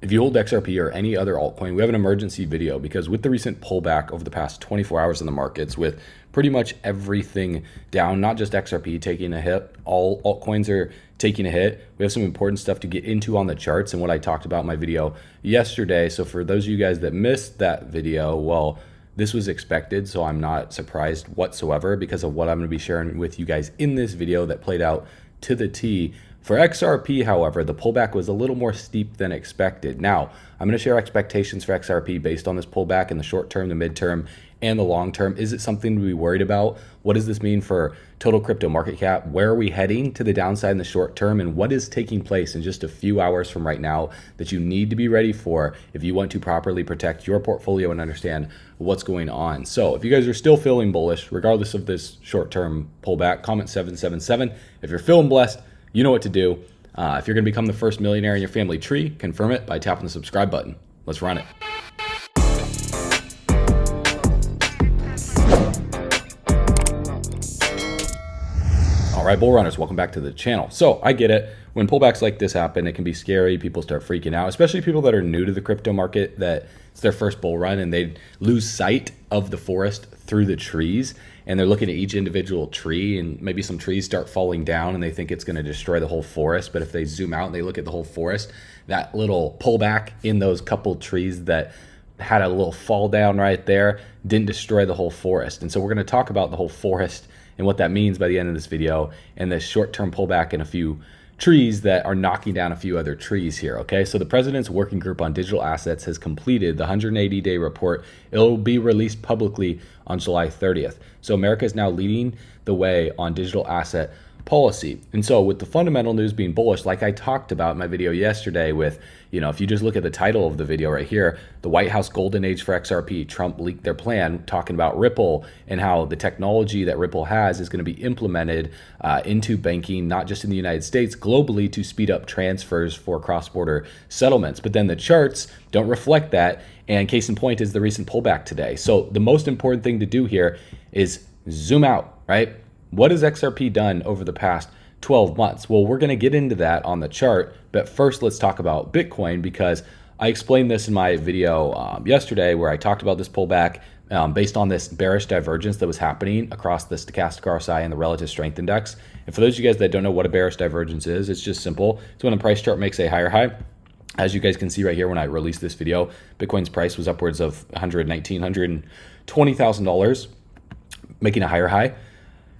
If you hold XRP or any other altcoin, we have an emergency video because with the recent pullback over the past 24 hours in the markets, with pretty much everything down, not just XRP taking a hit, all altcoins are taking a hit. We have some important stuff to get into on the charts and what I talked about in my video yesterday. So for those of you guys that missed that video, well, this was expected, so I'm not surprised whatsoever because of what I'm going to be sharing with you guys in this video that played out to the T. For XRP, however, the pullback was a little more steep than expected. Now, I'm going to share expectations for XRP based on this pullback in the short term, the midterm, and the long term. Is it something to be worried about? What does this mean for total crypto market cap? Where are we heading to the downside in the short term? And what is taking place in just a few hours from right now that you need to be ready for if you want to properly protect your portfolio and understand what's going on? So if you guys are still feeling bullish, regardless of this short-term pullback, comment 777. If you're feeling blessed, you know what to do. If you're going to become the first millionaire in your family tree, confirm it by tapping the subscribe button. Let's run it. All right, bull runners, welcome back to the channel. So I get it. When pullbacks like this happen, it can be scary. People start freaking out, especially people that are new to the crypto market, that it's their first bull run and they lose sight of the forest through the trees. And they're looking at each individual tree, and maybe some trees start falling down and they think it's going to destroy the whole forest. But if they zoom out and they look at the whole forest, that little pullback in those couple trees that had a little fall down right there didn't destroy the whole forest. And so we're going to talk about the whole forest and what that means by the end of this video, and this short-term pullback in a few trees that are knocking down a few other trees here. Okay, so the President's Working Group on Digital Assets has completed the 180-day report. It'll be released publicly on July 30th. So America is now leading the way on digital asset policy. And so with the fundamental news being bullish, like I talked about in my video yesterday with, if you just look at the title of the video right here, the White House Golden Age for XRP, Trump leaked their plan, talking about Ripple and how the technology that Ripple has is going to be implemented into banking, not just in the United States, globally, to speed up transfers for cross-border settlements. But then the charts don't reflect that. And case in point is the recent pullback today. So the most important thing to do here is zoom out, right? What has XRP done over the past 12 months? Well, we're going to get into that on the chart, but first let's talk about Bitcoin, because I explained this in my video yesterday where I talked about this pullback based on this bearish divergence that was happening across the stochastic RSI and the relative strength index. And for those of you guys that don't know what a bearish divergence is, it's just simple. It's when a price chart makes a higher high. As you guys can see right here, when I released this video, Bitcoin's price was upwards of $119,000, $120,000, making a higher high.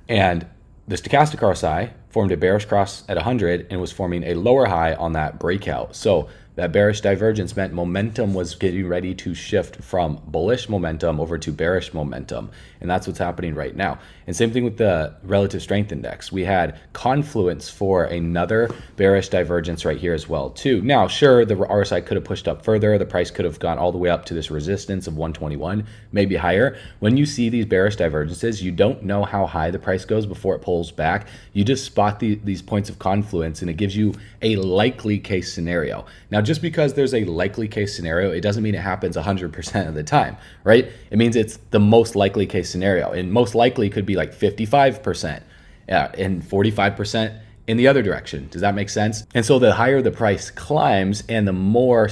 And the stochastic RSI formed a bearish cross at 100 and was forming a lower high on that breakout. So that bearish divergence meant momentum was getting ready to shift from bullish momentum over to bearish momentum. And that's what's happening right now. And same thing with the relative strength index. We had confluence for another bearish divergence right here as well too. Now, sure, the RSI could have pushed up further. The price could have gone all the way up to this resistance of 121, maybe higher. When you see these bearish divergences, you don't know how high the price goes before it pulls back. You just spot these points of confluence and it gives you a likely case scenario. Now, just because there's a likely case scenario, it doesn't mean it happens 100% of the time, right? It means it's the most likely case scenario, and most likely could be like 55% and 45% in the other direction. Does that make sense? And so the higher the price climbs and the more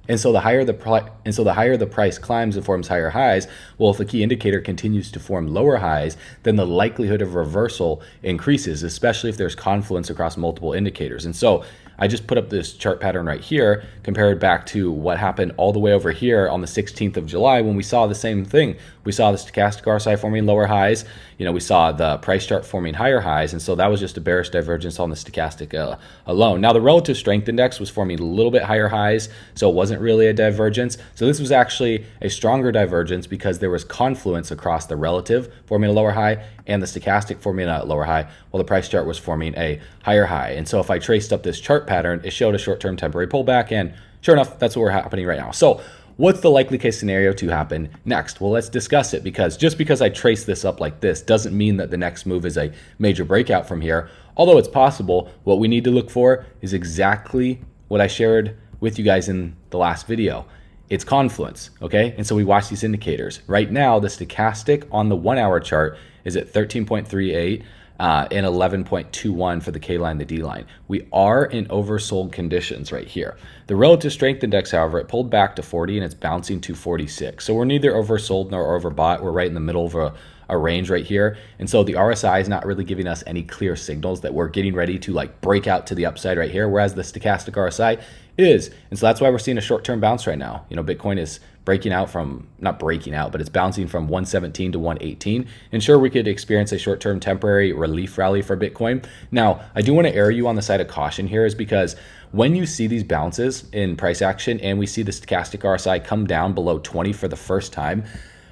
the higher the price climbs and forms higher highs, well, if the key indicator continues to form lower highs, then the likelihood of reversal increases, especially if there's confluence across multiple indicators. And so I just put up this chart pattern right here, compared back to what happened all the way over here on the 16th of July when we saw the same thing. We saw the stochastic RSI forming lower highs. We saw the price chart forming higher highs. And so that was just a bearish divergence on the stochastic alone. Now, the relative strength index was forming a little bit higher highs, so it wasn't really a divergence. So this was actually a stronger divergence because there was confluence across the relative forming a lower high and the stochastic forming a lower high, while the price chart was forming a higher high. And so if I traced up this chart pattern, it showed a short-term temporary pullback, and sure enough, that's what we're happening right now. So what's the likely case scenario to happen next? Well, let's discuss it, because just because I trace this up like this doesn't mean that the next move is a major breakout from here. Although it's possible, what we need to look for is exactly what I shared with you guys in the last video. It's confluence, okay? And so we watch these indicators. Right now, the stochastic on the 1 hour chart is at 13.38. and 11.21 for the K line, the D line. We are in oversold conditions right here. The relative strength index, however, it pulled back to 40 and it's bouncing to 46. So we're neither oversold nor overbought. We're right in the middle of a range right here. And so the RSI is not really giving us any clear signals that we're getting ready to like break out to the upside right here, whereas the stochastic RSI is. And so that's why we're seeing a short-term bounce right now. You know, Bitcoin is breaking out from, not breaking out, but it's bouncing from 117 to 118. And sure, we could experience a short-term temporary relief rally for Bitcoin. Now, I do want to err you on the side of caution here, is because when you see these bounces in price action and we see the stochastic RSI come down below 20 for the first time,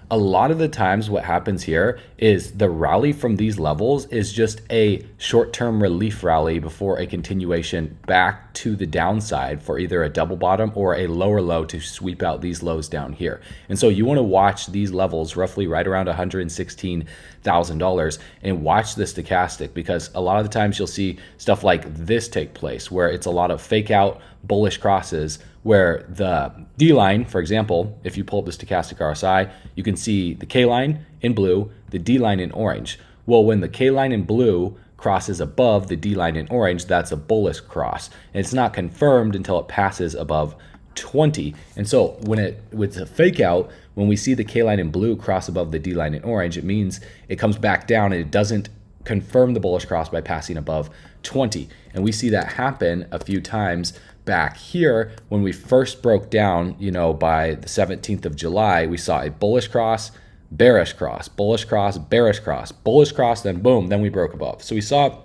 a lot of the times what happens here is the rally from these levels is just a short-term relief rally before a continuation back to the downside for either a double bottom or a lower low to sweep out these lows down here. And so you want to watch these levels roughly right around $116,000 and watch the stochastic, because a lot of the times you'll see stuff like this take place where it's a lot of fake out bullish crosses, where the D line, for example, if you pull up the stochastic RSI, you can see the K line in blue, the D line in orange. Well, when the K line in blue crosses above the D line in orange, that's a bullish cross. And it's not confirmed until it passes above 20. And so when it's a fake out, when we see the K line in blue cross above the D line in orange, it means it comes back down and it doesn't confirm the bullish cross by passing above 20. And we see that happen a few times back here when we first broke down, you know, by the 17th of July, we saw a bullish cross, bearish cross, bullish cross, bearish cross, bullish cross, then boom, then we broke above. So we saw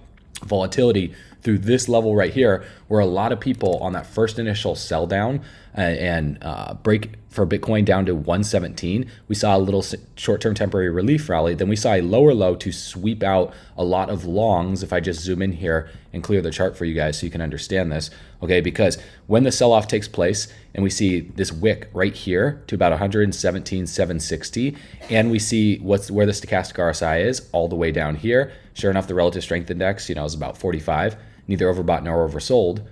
volatility through this level right here, where a lot of people on that first initial sell down and break for Bitcoin down to 117, we saw a little short-term temporary relief rally. Then we saw a lower low to sweep out a lot of longs. If I just zoom in here and clear the chart for you guys so you can understand this, okay? Because when the sell-off takes place and we see this wick right here to about 117,760, and we see where the stochastic RSI is all the way down here, sure enough, the relative strength index, you know, is about 45, neither overbought nor oversold.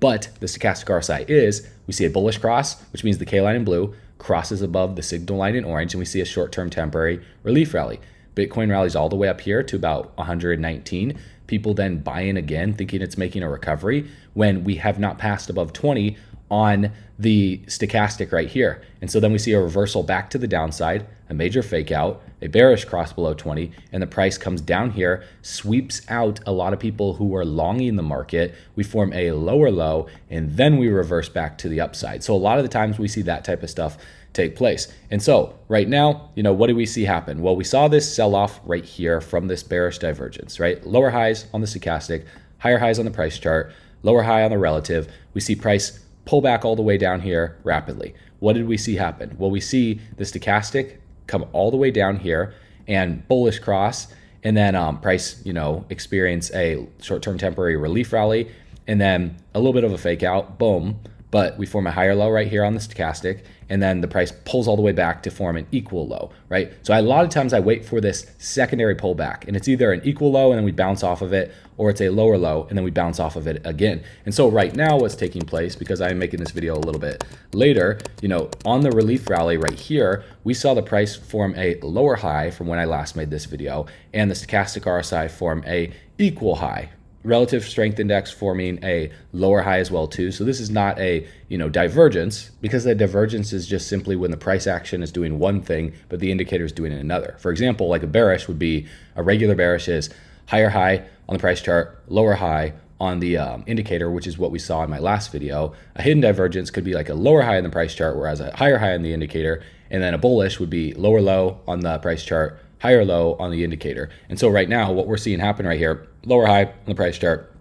But the stochastic RSI is, we see a bullish cross, which means the K line in blue crosses above the signal line in orange, and we see a short-term temporary relief rally. Bitcoin rallies all the way up here to about 119. People then buy in again, thinking it's making a recovery, when we have not passed above 20 on the stochastic right here. And so then we see a reversal back to the downside, a major fake out, a bearish cross below 20, and the price comes down here, sweeps out a lot of people who are longing the market. We form a lower low, and then we reverse back to the upside. So a lot of the times we see that type of stuff take place. And so right now, you know, what do we see happen? Well, we saw this sell-off right here from this bearish divergence, right? Lower highs on the stochastic, higher highs on the price chart, lower high on the relative. We see price pull back all the way down here rapidly. What did we see happen? Well, we see the stochastic come all the way down here and bullish cross, and then price, you know, experience a short-term temporary relief rally, and then a little bit of a fake out, boom, but we form a higher low right here on the stochastic, and then the price pulls all the way back to form an equal low, right? So a lot of times I wait for this secondary pullback, and it's either an equal low and then we bounce off of it, or it's a lower low and then we bounce off of it again. And so right now what's taking place, because I'm making this video a little bit later, you know, on the relief rally right here, we saw the price form a lower high from when I last made this video, and the stochastic RSI form a equal high. Relative strength index forming a lower high as well too. So this is not a, you know, divergence, because the divergence is just simply when the price action is doing one thing but the indicator is doing another. For example, like a bearish would be, a regular bearish is higher high on the price chart, lower high on the indicator, which is what we saw in my last video. A hidden divergence could be like a lower high on the price chart, whereas a higher high on the indicator, and then a bullish would be lower low on the price chart, higher low on the indicator. And so right now what we're seeing happen right here, lower high on the price chart,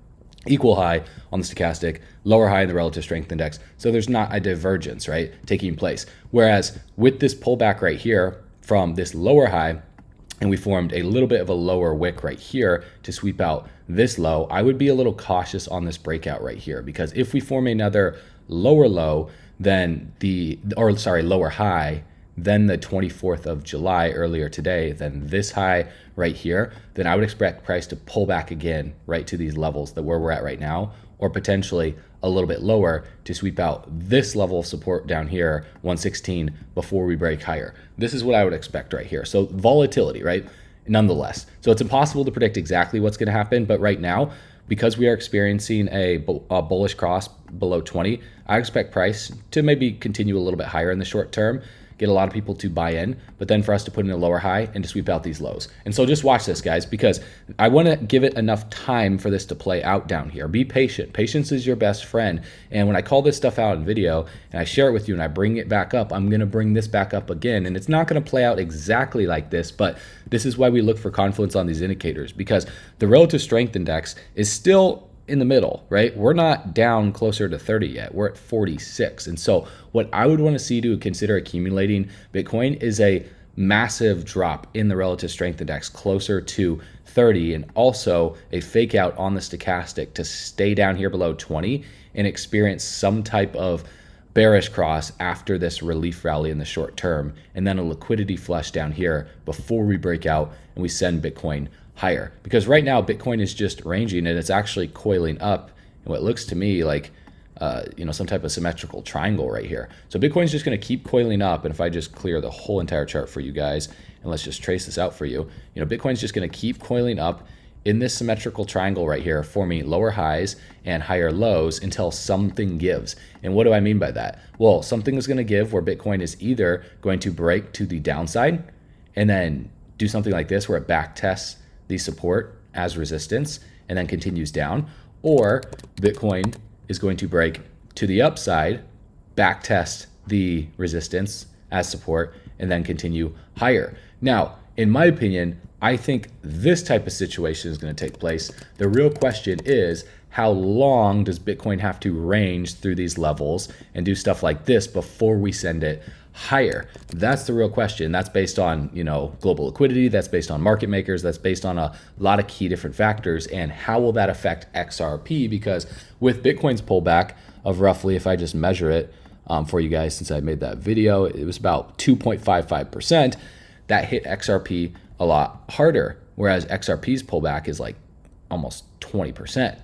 equal high on the stochastic, lower high in the relative strength index. So there's not a divergence, right, taking place. Whereas with this pullback right here from this lower high, and we formed a little bit of a lower wick right here to sweep out this low, I would be a little cautious on this breakout right here, because if we form another lower low, then lower high, then the 24th of July earlier today, then this high right here, then I would expect price to pull back again right to these levels that where we're at right now, or potentially a little bit lower to sweep out this level of support down here, 116, before we break higher. This is what I would expect right here. So volatility, right? nonetheless. So it's impossible to predict exactly what's going to happen. But right now, because we are experiencing a bullish cross below 20, I expect price to maybe continue a little bit higher in the short term, get a lot of people to buy in, but then for us to put in a lower high and to sweep out these lows. And so just watch this, guys, because I want to give it enough time for this to play out down here. Be patient. Patience is your best friend. And when I call this stuff out in video and I share it with you and I bring it back up, I'm going to bring this back up again. And it's not going to play out exactly like this, but this is why we look for confluence on these indicators, because the relative strength index is still in the middle, right? We're not down closer to 30 yet. We're at 46. And so what I would want to see to consider accumulating Bitcoin is a massive drop in the relative strength index closer to 30, and also a fake out on the stochastic to stay down here below 20 and experience some type of bearish cross after this relief rally in the short term, and then a liquidity flush down here before we break out and we send Bitcoin higher. Because right now Bitcoin is just ranging and it's actually coiling up in what looks to me like some type of symmetrical triangle right here. So Bitcoin's just going to keep coiling up. And if I just clear the whole entire chart for you guys, and let's just trace this out for you, Bitcoin's just going to keep coiling up in this symmetrical triangle right here, forming lower highs and higher lows until something gives. And what do I mean by that? Well, something is going to give where Bitcoin is either going to break to the downside and then do something like this where it back tests the support as resistance and then continues down, or Bitcoin is going to break to the upside, back test the resistance as support, and then continue higher. Now, in my opinion, I think this type of situation is going to take place. The real question is, how long does Bitcoin have to range through these levels and do stuff like this before we send it higher? That's the real question. That's based on, global liquidity. That's based on market makers. That's based on a lot of key different factors. And how will that affect XRP? Because with Bitcoin's pullback of roughly, if I just measure it for you guys, since I made that video, it was about 2.55%. That hit XRP a lot harder. Whereas XRP's pullback is like almost 20%,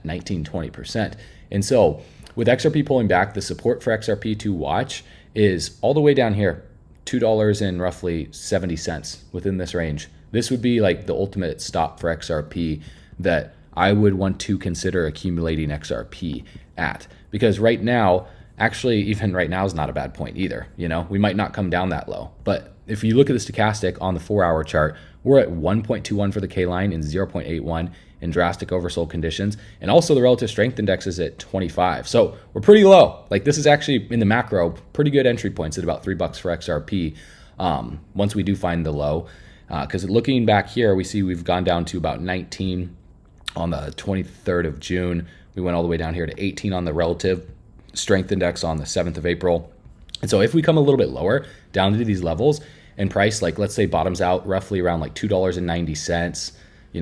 20%. And so with XRP pulling back, the support for XRP to watch is all the way down here, $2 and roughly 70 cents within this range. This would be like the ultimate stop for XRP that I would want to consider accumulating XRP at. Because right now, actually, even right now is not a bad point either. We might not come down that low. But if you look at the stochastic on the 4-hour chart, we're at 1.21 for the K line and 0.81 in drastic oversold conditions. And also the relative strength index is at 25. So we're pretty low. Like, this is actually, in the macro, pretty good entry points at about $3 for XRP once we do find the low. Because looking back here, we see we've gone down to about 19 on the 23rd of June. We went all the way down here to 18 on the relative strength index on the 7th of April. And so if we come a little bit lower down to these levels and price, like, let's say bottoms out roughly around like $2.90,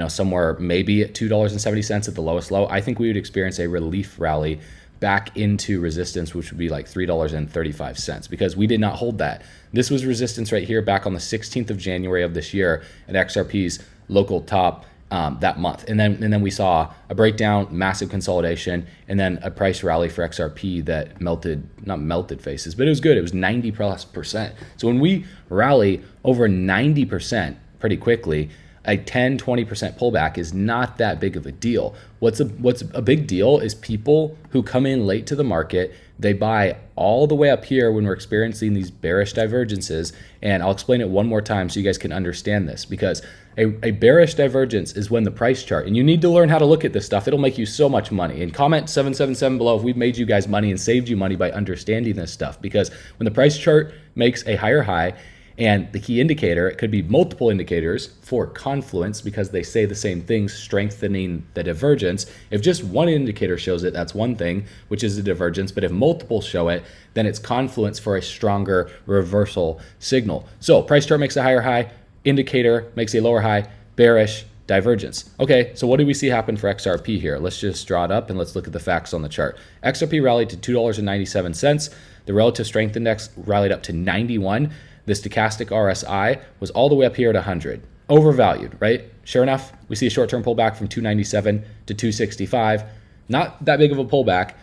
somewhere maybe at $2.70 at the lowest low, I think we would experience a relief rally back into resistance, which would be like $3.35, because we did not hold that. This was resistance right here back on the 16th of January of this year at XRP's local top that month. And then we saw a breakdown, massive consolidation, and then a price rally for XRP that not melted faces, but it was good. It was 90+%. So when we rally over 90% pretty quickly, a 10-20% pullback is not that big of a deal. What's a big deal is people who come in late to the market, they buy all the way up here when we're experiencing these bearish divergences. And I'll explain it one more time so you guys can understand this, because a bearish divergence is when the price chart, and you need to learn how to look at this stuff. It'll make you so much money. And comment 777 below if we've made you guys money and saved you money by understanding this stuff, because when the price chart makes a higher high, and the key indicator, it could be multiple indicators for confluence because they say the same thing, strengthening the divergence. If just one indicator shows it, that's one thing, which is a divergence. But if multiple show it, then it's confluence for a stronger reversal signal. So price chart makes a higher high, indicator makes a lower high, bearish, divergence. Okay, so what do we see happen for XRP here? Let's just draw it up and let's look at the facts on the chart. XRP rallied to $2.97. The relative strength index rallied up to 91. The stochastic RSI was all the way up here at 100. Overvalued, right? Sure enough, we see a short-term pullback from 297 to 265. Not that big of a pullback.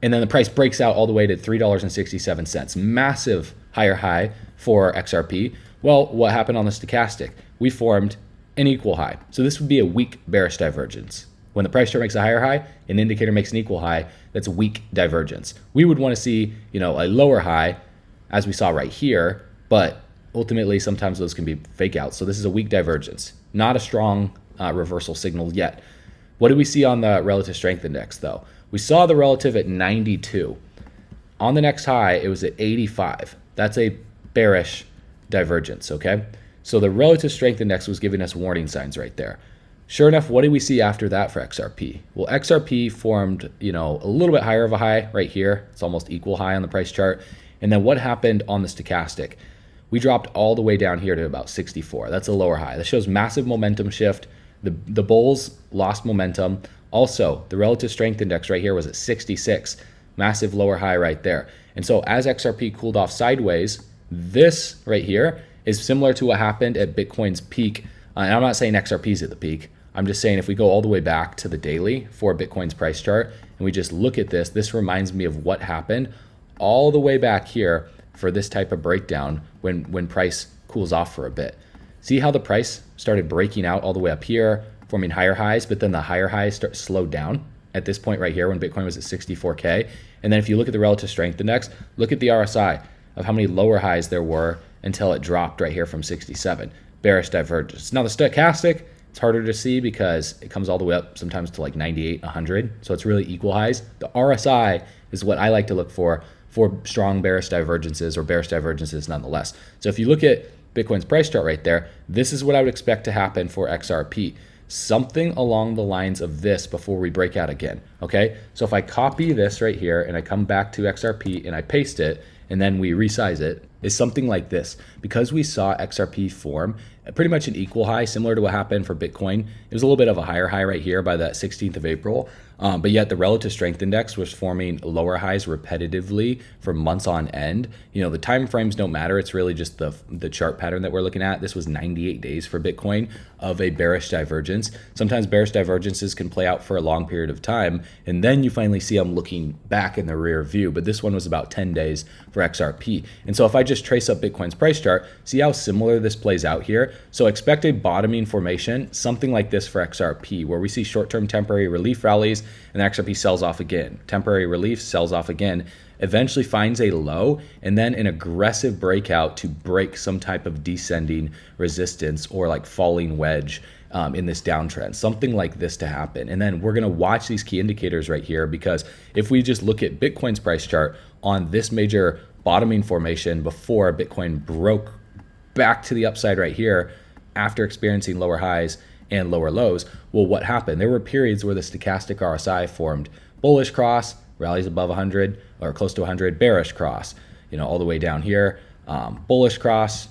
And then the price breaks out all the way to $3.67. Massive higher high for XRP. Well, what happened on the stochastic? We formed an equal high. So this would be a weak bearish divergence. When the price chart makes a higher high, an indicator makes an equal high, that's a weak divergence. We would want to see, a lower high, as we saw right here, but ultimately sometimes those can be fake outs. So this is a weak divergence, not a strong reversal signal yet. What did we see on the relative strength index though? We saw the relative at 92. On the next high, it was at 85. That's a bearish divergence, okay? So the relative strength index was giving us warning signs right there. Sure enough, what did we see after that for XRP? Well, XRP formed, a little bit higher of a high right here. It's almost equal high on the price chart. And then what happened on the stochastic? We dropped all the way down here to about 64. That's a lower high. That shows massive momentum shift. The bulls lost momentum. Also, the relative strength index right here was at 66. Massive lower high right there. And so as XRP cooled off sideways, this right here is similar to what happened at Bitcoin's peak. And I'm not saying XRP is at the peak. I'm just saying if we go all the way back to the daily for Bitcoin's price chart and we just look at this, this reminds me of what happened all the way back here for this type of breakdown when price cools off for a bit. See how the price started breaking out all the way up here, forming higher highs, but then the higher highs slowed down at this point right here when Bitcoin was at 64K. And then if you look at the relative strength index, look at the RSI of how many lower highs there were until it dropped right here from 67. Bearish divergence. Now the stochastic, it's harder to see because it comes all the way up sometimes to like 98, 100. So it's really equal highs. The RSI is what I like to look for strong bearish divergences or bearish divergences nonetheless. So if you look at Bitcoin's price chart right there, this is what I would expect to happen for XRP. Something along the lines of this before we break out again, okay? So if I copy this right here and I come back to XRP and I paste it and then we resize it, is something like this. Because we saw XRP form pretty much an equal high, similar to what happened for Bitcoin. It was a little bit of a higher high right here by that 16th of April. But yet the relative strength index was forming lower highs repetitively for months on end. The time frames don't matter. It's really just the chart pattern that we're looking at. This was 98 days for Bitcoin of a bearish divergence. Sometimes bearish divergences can play out for a long period of time, and then you finally see them looking back in the rear view. But this one was about 10 days for XRP. And so if I just trace up Bitcoin's price chart, see how similar this plays out here. So expect a bottoming formation, something like this for XRP, where we see short-term temporary relief rallies and XRP sells off again. Temporary relief sells off again, eventually finds a low, and then an aggressive breakout to break some type of descending resistance or like falling wedge in this downtrend, something like this to happen. And then we're going to watch these key indicators right here, because if we just look at Bitcoin's price chart on this major bottoming formation before Bitcoin broke back to the upside right here after experiencing lower highs and lower lows, well, what happened? There were periods where the stochastic RSI formed bullish cross, rallies above 100 or close to 100, bearish cross, all the way down here, bullish cross,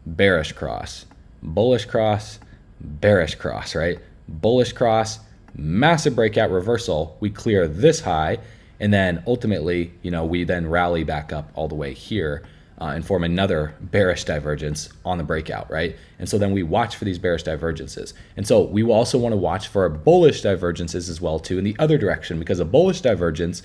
bearish cross, bullish cross, bearish cross, right? Bullish cross, massive breakout reversal. We clear this high, and then ultimately, we then rally back up all the way here and form another bearish divergence on the breakout, right? And so then we watch for these bearish divergences. And so we will also want to watch for bullish divergences as well too in the other direction, because a bullish divergence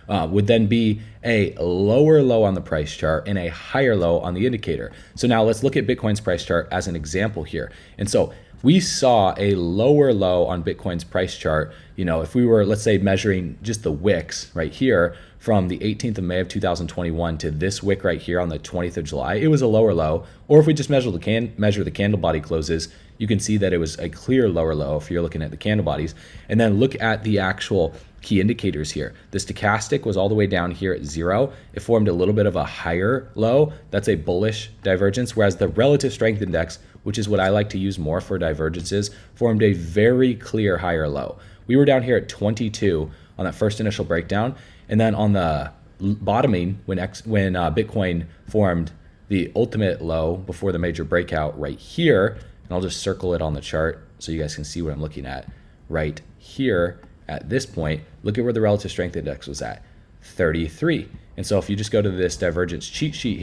would then be a lower low on the price chart and a higher low on the indicator. So now let's look at Bitcoin's price chart as an example here. And so we saw a lower low on Bitcoin's price chart. If we were, let's say, measuring just the wicks right here from the 18th of May of 2021 to this wick right here on the 20th of July, it was a lower low. Or if we just measure the candle body closes, you can see that it was a clear lower low if you're looking at the candle bodies. And then look at the actual key indicators here. The stochastic was all the way down here at 0. It formed a little bit of a higher low. That's a bullish divergence, whereas the relative strength index, which is what I like to use more for divergences, formed a very clear higher low. We were down here at 22 on that first initial breakdown, and then on the bottoming when Bitcoin formed the ultimate low before the major breakout right here, and I'll just circle it on the chart so you guys can see what I'm looking at right here. At this point, look at where the relative strength index was at, 33. And so if you just go to this divergence cheat sheet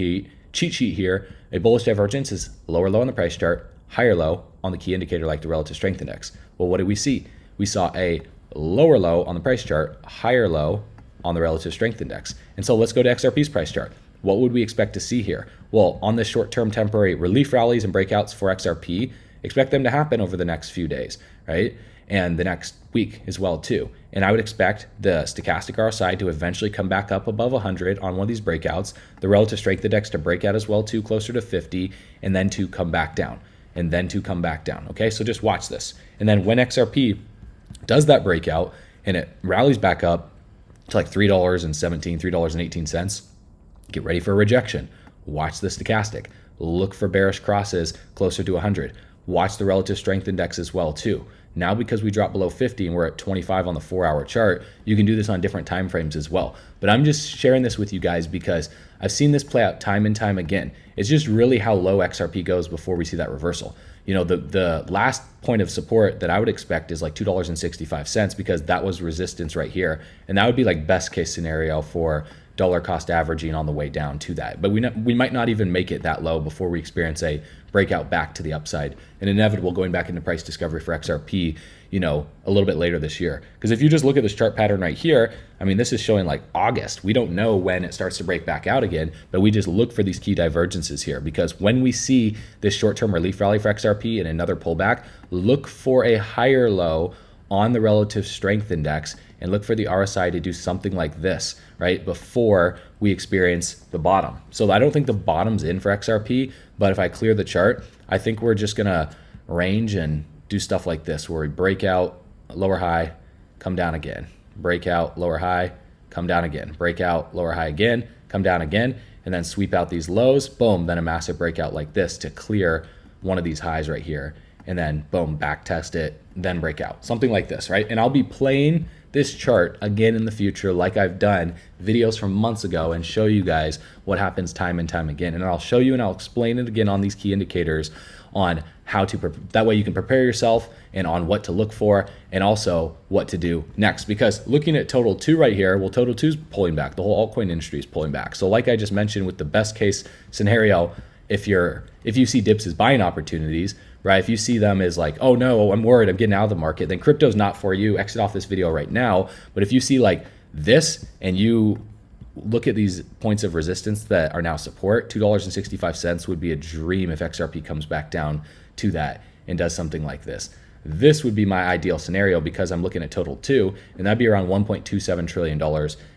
here, a bullish divergence is lower low on the price chart, higher low on the key indicator like the relative strength index. Well, what did we see? We saw a lower low on the price chart, higher low on the relative strength index. And so let's go to XRP's price chart. What would we expect to see here? Well, on the short-term temporary relief rallies and breakouts for XRP, expect them to happen over the next few days, right? And the next week as well too. And I would expect the stochastic RSI to eventually come back up above 100 on one of these breakouts, the relative strength index to break out as well too, closer to 50, and then to come back down, and then to come back down. Okay, so just watch this. And then when XRP does that breakout and it rallies back up to like $3.17, $3.18, get ready for a rejection. Watch the stochastic. Look for bearish crosses closer to 100. Watch the relative strength index as well too. Now, because we dropped below 50 and we're at 25 on the 4-hour chart, you can do this on different time frames as well. But I'm just sharing this with you guys because I've seen this play out time and time again. It's just really how low XRP goes before we see that reversal. You know, the last point of support that I would expect is like $2.65 because that was resistance right here. And that would be like best case scenario for dollar cost averaging on the way down to that. But we might not even make it that low before we experience a breakout back to the upside and inevitable going back into price discovery for XRP, you know, a little bit later this year. Because if you just look at this chart pattern right here, I mean, this is showing like August. We don't know when it starts to break back out again, but we just look for these key divergences here because when we see this short-term relief rally for XRP and another pullback, look for a higher low on the relative strength index and look for the RSI to do something like this, right, before we experience the bottom. So I don't think the bottom's in for XRP, but if I clear the chart, I think we're just gonna range and do stuff like this where we break out, lower high, come down again, break out, lower high, come down again, break out, lower high again, come down again, and then sweep out these lows, boom, then a massive breakout like this to clear one of these highs right here, and then boom, back test it, then break out, something like this, right? And I'll be playing this chart again in the future like I've done videos from months ago and show you guys what happens time and time again. And I'll show you and I'll explain it again on these key indicators on how to, that way you can prepare yourself and on what to look for and also what to do next. Because looking at total 2 right here, well, total 2 is pulling back. The whole altcoin industry is pulling back. So like I just mentioned with the best case scenario, if you see dips as buying opportunities, right? If you see them as like, oh no, I'm worried, I'm getting out of the market, then crypto's not for you, exit off this video right now. But if you see like this and you look at these points of resistance that are now support, $2.65 would be a dream if XRP comes back down to that and does something like this. This would be my ideal scenario because I'm looking at total 2, and that'd be around $1.27 trillion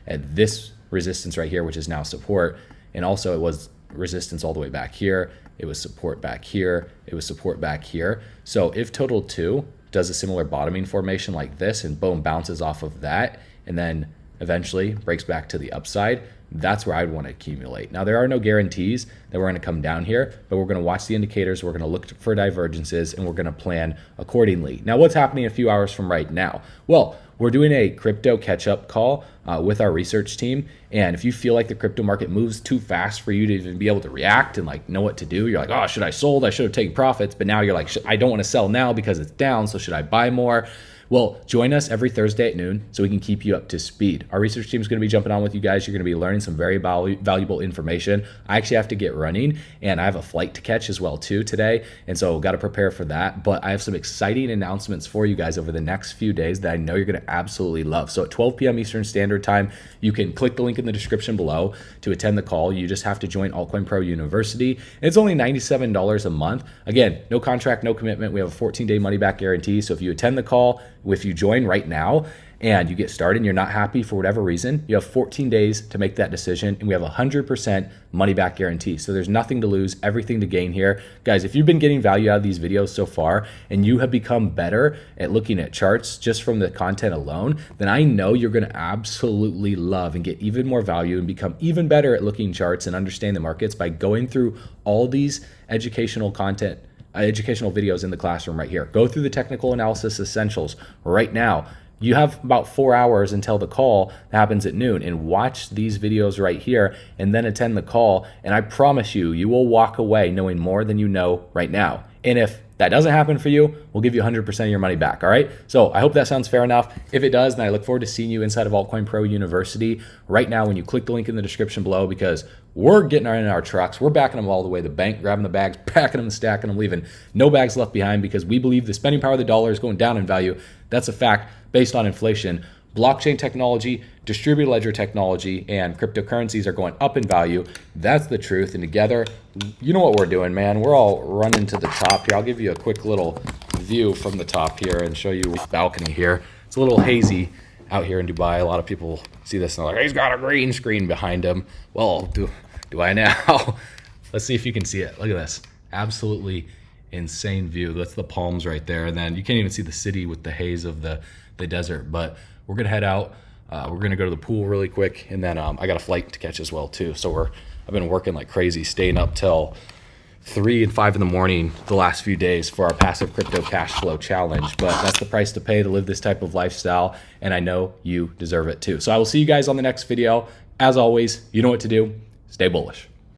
at this resistance right here, which is now support. And also it was resistance all the way back here. It was support back here. It was support back here. So if total 2 does a similar bottoming formation like this and boom, bounces off of that and then eventually breaks back to the upside, that's where I'd want to accumulate. Now, there are no guarantees that we're going to come down here, but we're going to watch the indicators, we're going to look for divergences, and we're going to plan accordingly. Now, what's happening a few hours from right now? Well, we're doing a crypto catch-up call with our research team, and if you feel like the crypto market moves too fast for you to even be able to react and like know what to do, you're like, oh, should I sold? I should have taken profits, but now you're like, I don't want to sell now because it's down, so should I buy more? Well, join us every Thursday at noon so we can keep you up to speed. Our research team is going to be jumping on with you guys. You're going to be learning some very valuable information. I actually have to get running, and I have a flight to catch as well too today, and so got to prepare for that. But I have some exciting announcements for you guys over the next few days that I know you're going to absolutely love. So at 12 p.m. Eastern Standard Time, you can click the link in the description below to attend the call. You just have to join Altcoin Pro University. It's only $97 a month. Again, no contract, no commitment. We have a 14-day money-back guarantee. So if you attend the call, if you join right now and you get started and you're not happy for whatever reason, you have 14 days to make that decision, and we have a 100% money back guarantee. So there's nothing to lose, everything to gain here. Guys, if you've been getting value out of these videos so far and you have become better at looking at charts just from the content alone, then I know you're going to absolutely love and get even more value and become even better at looking charts and understand the markets by going through all these educational content educational videos in the classroom right here. Go through the technical analysis essentials right now. You have about 4 hours until the call that happens at noon, and watch these videos right here and then attend the call. And I promise you, you will walk away knowing more than you know right now. And if that doesn't happen for you, we'll give you 100% of your money back, all right? So I hope that sounds fair enough. If it does, then I look forward to seeing you inside of Altcoin Pro University right now when you click the link in the description below, because we're getting in our trucks. We're backing them all the way to the bank, grabbing the bags, packing them, stacking them, leaving no bags left behind, because we believe the spending power of the dollar is going down in value. That's a fact based on inflation. blockchain technology, distributed ledger technology, and cryptocurrencies are going up in value. That's the truth. And together, you know what we're doing, man. We're all running to the top here. I'll give you a quick little view from the top here and show you this balcony here. It's a little hazy out here in Dubai. A lot of people see this and they're like, he's got a green screen behind him. Well, do I now? Let's see if you can see it. Look at this. Absolutely insane view. That's the palms right there. And then you can't even see the city with the haze of the desert. But we're going to head out. We're going to go to the pool really quick. And then I got a flight to catch as well, too. So I've been working like crazy, staying up till 3 and 5 in the morning the last few days for our passive crypto cash flow challenge. But that's the price to pay to live this type of lifestyle. And I know you deserve it, too. So I will see you guys on the next video. As always, you know what to do. Stay bullish.